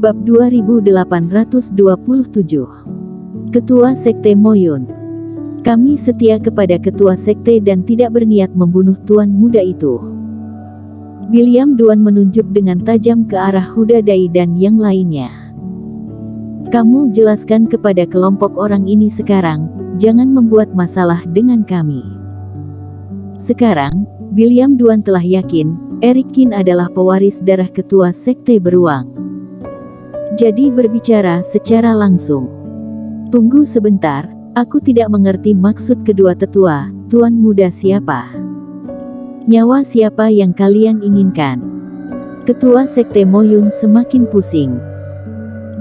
Bab 2827. Ketua Sekte Moyun. Kami setia kepada ketua sekte dan tidak berniat membunuh tuan muda itu. William Duan menunjuk dengan tajam ke arah Huda Dai dan yang lainnya. Kamu jelaskan kepada kelompok orang ini sekarang, jangan membuat masalah dengan kami. Sekarang, William Duan telah yakin, Eric Kin adalah pewaris darah ketua sekte beruang. Jadi berbicara secara langsung. Tunggu sebentar, aku tidak mengerti maksud kedua tetua, tuan muda siapa? Nyawa siapa yang kalian inginkan? Ketua sekte Moyun semakin pusing.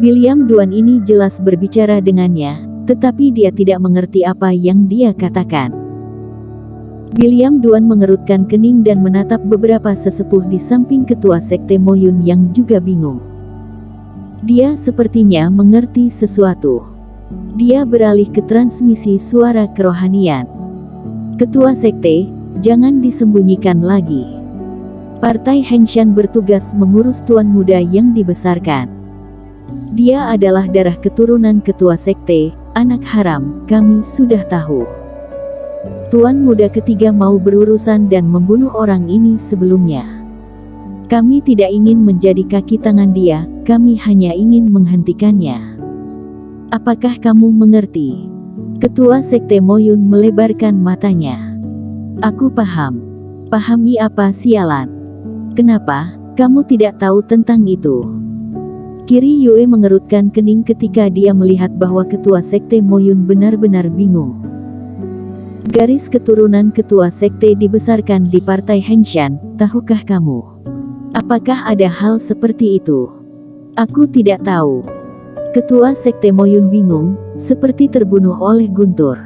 William Duan ini jelas berbicara dengannya, tetapi dia tidak mengerti apa yang dia katakan. William Duan mengerutkan kening dan menatap beberapa sesepuh di samping ketua sekte Moyun yang juga bingung. Dia sepertinya mengerti sesuatu. Dia beralih ke transmisi suara kerohanian. Ketua sekte, jangan disembunyikan lagi. Partai Hengshan bertugas mengurus tuan muda yang dibesarkan. Dia adalah darah keturunan ketua sekte, anak haram, kami sudah tahu. Tuan muda ketiga mau berurusan dan membunuh orang ini sebelumnya. Kami tidak ingin menjadi kaki tangan dia, kami hanya ingin menghentikannya. Apakah kamu mengerti? Ketua sekte Moyun melebarkan matanya. Aku paham. Pahami apa sialan? Kenapa kamu tidak tahu tentang itu? Kiri Yue mengerutkan kening ketika dia melihat bahwa ketua sekte Moyun benar-benar bingung. Garis keturunan ketua sekte dibesarkan di partai Hengshan, tahukah kamu? Apakah ada hal seperti itu? Aku tidak tahu. Ketua sekte Moyun bingung, seperti terbunuh oleh guntur.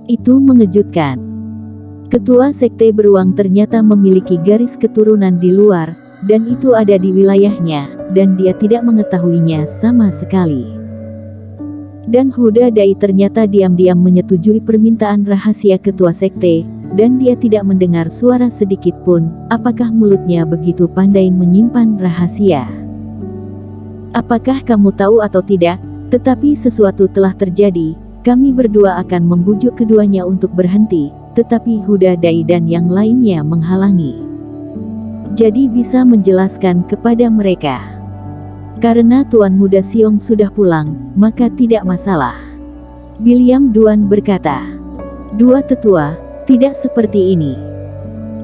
Itu mengejutkan. Ketua sekte beruang ternyata memiliki garis keturunan di luar, dan itu ada di wilayahnya, dan dia tidak mengetahuinya sama sekali. Dan Huda Dai ternyata diam-diam menyetujui permintaan rahasia ketua sekte, dan dia tidak mendengar suara sedikit pun. Apakah mulutnya begitu pandai menyimpan rahasia? Apakah kamu tahu atau tidak, tetapi sesuatu telah terjadi, kami berdua akan membujuk keduanya untuk berhenti, tetapi Huda Dai dan yang lainnya menghalangi. Jadi bisa menjelaskan kepada mereka. Karena Tuan Muda Siong sudah pulang, maka tidak masalah. William Duan berkata. Dua tetua, tidak seperti ini.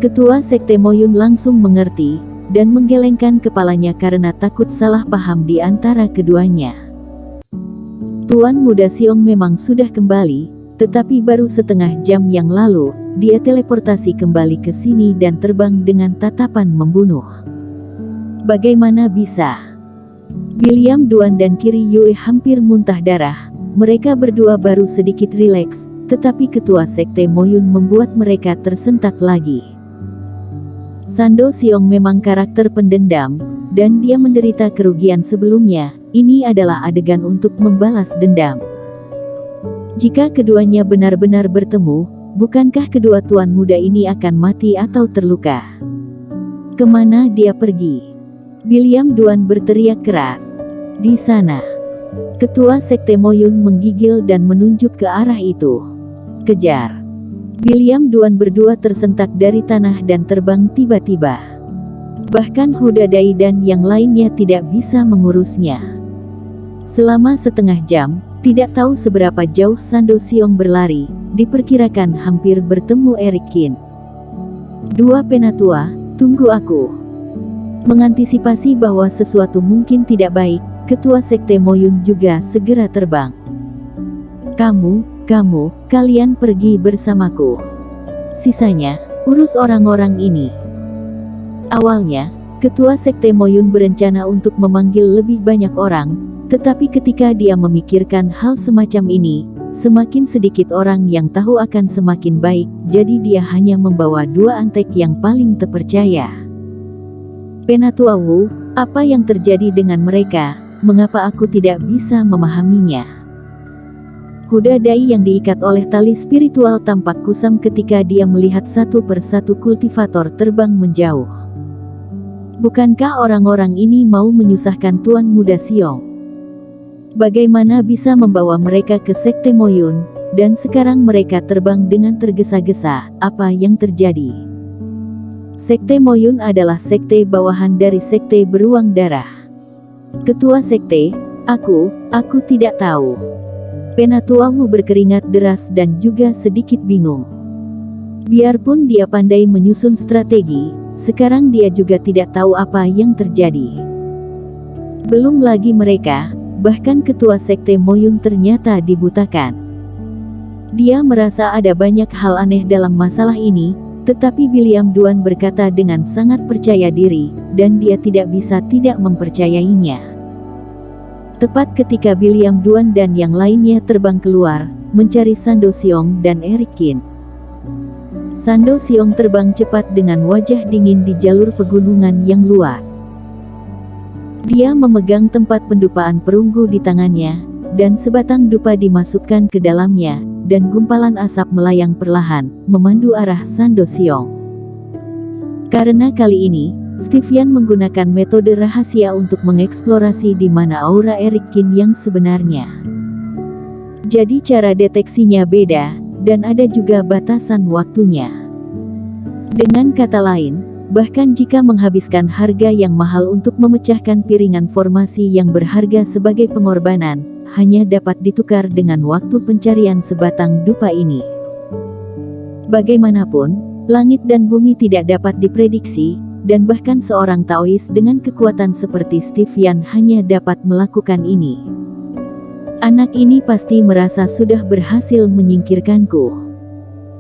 Ketua sekte Moyun langsung mengerti, dan menggelengkan kepalanya karena takut salah paham di antara keduanya. Tuan Muda Siong memang sudah kembali, tetapi baru setengah jam yang lalu, dia teleportasi kembali ke sini dan terbang dengan tatapan membunuh. Bagaimana bisa? William Duan dan Kiri Yue hampir muntah darah. Mereka berdua baru sedikit rileks, tetapi ketua sekte Moyun membuat mereka tersentak lagi. Sando Siong memang karakter pendendam, dan dia menderita kerugian sebelumnya. Ini adalah adegan untuk membalas dendam. Jika keduanya benar-benar bertemu, bukankah kedua tuan muda ini akan mati atau terluka? Kemana dia pergi? William Duan berteriak keras. Di sana. Ketua sekte Moyun menggigil dan menunjuk ke arah itu. Kejar. William Duan berdua tersentak dari tanah dan terbang tiba-tiba. Bahkan Huda Dai dan yang lainnya tidak bisa mengurusnya. Selama setengah jam, tidak tahu seberapa jauh Sando Siong berlari, diperkirakan hampir bertemu Eric Kin. Dua penatua, tunggu aku. Mengantisipasi bahwa sesuatu mungkin tidak baik, ketua sekte Moyun juga segera terbang. Kalian pergi bersamaku. Sisanya, urus orang-orang ini. Awalnya, ketua sekte Moyun berencana untuk memanggil lebih banyak orang, tetapi ketika dia memikirkan hal semacam ini, semakin sedikit orang yang tahu akan semakin baik, jadi dia hanya membawa dua antek yang paling terpercaya. Penatua Wu, apa yang terjadi dengan mereka? Mengapa aku tidak bisa memahaminya? Huda Dai yang diikat oleh tali spiritual tampak kusam ketika dia melihat satu persatu kultivator terbang menjauh. Bukankah orang-orang ini mau menyusahkan Tuan Muda Siong? Bagaimana bisa membawa mereka ke Sekte Moyun, dan sekarang mereka terbang dengan tergesa-gesa? Apa yang terjadi? Sekte Moyun adalah sekte bawahan dari Sekte Beruang Darah. Ketua sekte, aku tidak tahu. Penatua Wu berkeringat deras dan juga sedikit bingung. Biarpun dia pandai menyusun strategi, sekarang dia juga tidak tahu apa yang terjadi. Belum lagi mereka, bahkan ketua sekte Moyun ternyata dibutakan. Dia merasa ada banyak hal aneh dalam masalah ini, tetapi William Duan berkata dengan sangat percaya diri, dan dia tidak bisa tidak mempercayainya. Tepat ketika William Duan dan yang lainnya terbang keluar, mencari Sando Siong dan Eric Kin. Sando Siong terbang cepat dengan wajah dingin di jalur pegunungan yang luas. Dia memegang tempat pendupaan perunggu di tangannya, dan sebatang dupa dimasukkan ke dalamnya, dan gumpalan asap melayang perlahan, memandu arah Sando Siong. Karena kali ini, Stevian menggunakan metode rahasia untuk mengeksplorasi di mana aura Eric Kin yang sebenarnya. Jadi cara deteksinya beda, dan ada juga batasan waktunya. Dengan kata lain, bahkan jika menghabiskan harga yang mahal untuk memecahkan piringan formasi yang berharga sebagai pengorbanan, hanya dapat ditukar dengan waktu pencarian sebatang dupa ini. Bagaimanapun, langit dan bumi tidak dapat diprediksi, dan bahkan seorang Taois dengan kekuatan seperti Stevian hanya dapat melakukan ini. Anak ini pasti merasa sudah berhasil menyingkirkanku.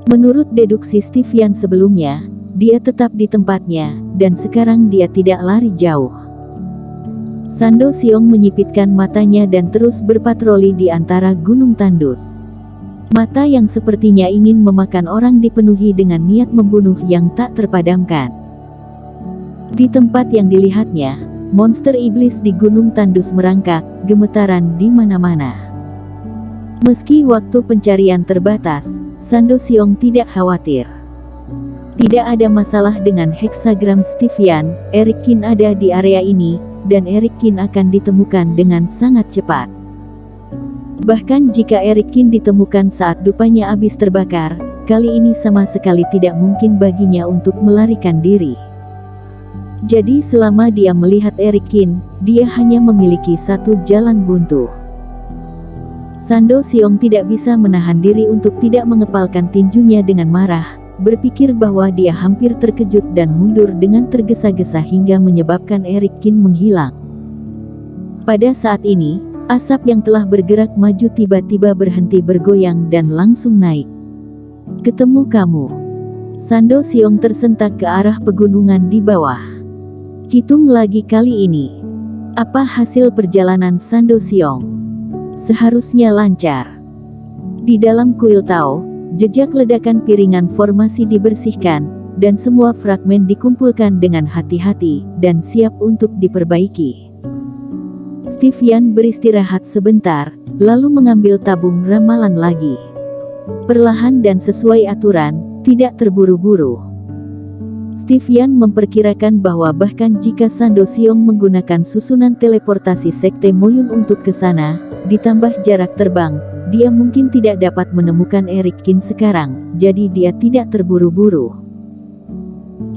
Menurut deduksi Stevian sebelumnya, dia tetap di tempatnya, dan sekarang dia tidak lari jauh. Sando Siong menyipitkan matanya dan terus berpatroli di antara gunung tandus. Mata yang sepertinya ingin memakan orang dipenuhi dengan niat membunuh yang tak terpadamkan. Di tempat yang dilihatnya, monster iblis di gunung tandus merangkak, gemetaran di mana-mana. Meski waktu pencarian terbatas, Sando Siong tidak khawatir. Tidak ada masalah dengan heksagram Stevian, Eric Kin ada di area ini, dan Eric Kin akan ditemukan dengan sangat cepat. Bahkan jika Eric Kin ditemukan saat dupanya habis terbakar, kali ini sama sekali tidak mungkin baginya untuk melarikan diri. Jadi selama dia melihat Eric Kin, dia hanya memiliki satu jalan buntu. Sando Siong tidak bisa menahan diri untuk tidak mengepalkan tinjunya dengan marah, berpikir bahwa dia hampir terkejut dan mundur dengan tergesa-gesa hingga menyebabkan Eric Kin menghilang. Pada saat ini, asap yang telah bergerak maju tiba-tiba berhenti bergoyang dan langsung naik. Ketemu kamu. Sando Siong tersentak ke arah pegunungan di bawah. Hitung lagi kali ini. Apa hasil perjalanan Sando Siong? Seharusnya lancar. Di dalam kuil Tao, jejak ledakan piringan formasi dibersihkan, dan semua fragmen dikumpulkan dengan hati-hati, dan siap untuk diperbaiki. Stevian beristirahat sebentar, lalu mengambil tabung ramalan lagi. Perlahan dan sesuai aturan, tidak terburu-buru. Stevian memperkirakan bahwa bahkan jika Sando Siong menggunakan susunan teleportasi Sekte Moyun untuk ke sana, ditambah jarak terbang, dia mungkin tidak dapat menemukan Eric Kin sekarang, jadi dia tidak terburu-buru.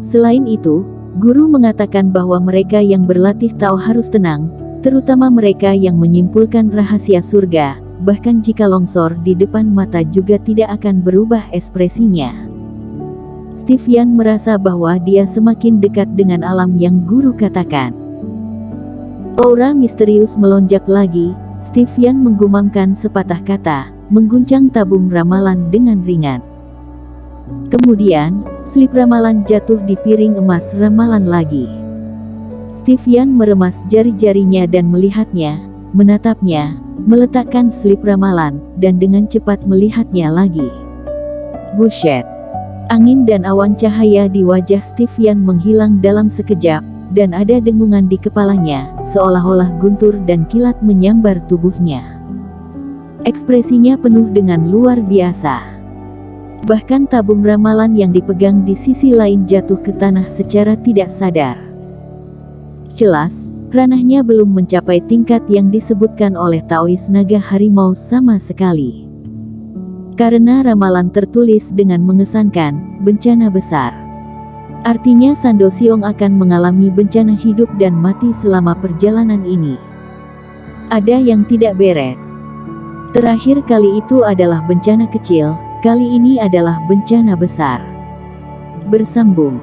Selain itu, guru mengatakan bahwa mereka yang berlatih Tao harus tenang, terutama mereka yang menyimpulkan rahasia surga, bahkan jika longsor di depan mata juga tidak akan berubah ekspresinya. Stevian merasa bahwa dia semakin dekat dengan alam yang guru katakan. Aura misterius melonjak lagi, Stevian menggumamkan sepatah kata, mengguncang tabung ramalan dengan ringan. Kemudian, slip ramalan jatuh di piring emas ramalan lagi. Stevian meremas jari-jarinya dan melihatnya, menatapnya, meletakkan slip ramalan, dan dengan cepat melihatnya lagi. Buset! Angin dan awan cahaya di wajah Stevian menghilang dalam sekejap, dan ada dengungan di kepalanya, seolah-olah guntur dan kilat menyambar tubuhnya. Ekspresinya penuh dengan luar biasa. Bahkan tabung ramalan yang dipegang di sisi lain jatuh ke tanah secara tidak sadar. Jelas, ranahnya belum mencapai tingkat yang disebutkan oleh Taois naga harimau sama sekali. Karena ramalan tertulis dengan mengesankan, bencana besar. Artinya Sando Siong akan mengalami bencana hidup dan mati selama perjalanan ini. Ada yang tidak beres. Terakhir kali itu adalah bencana kecil, kali ini adalah bencana besar. Bersambung.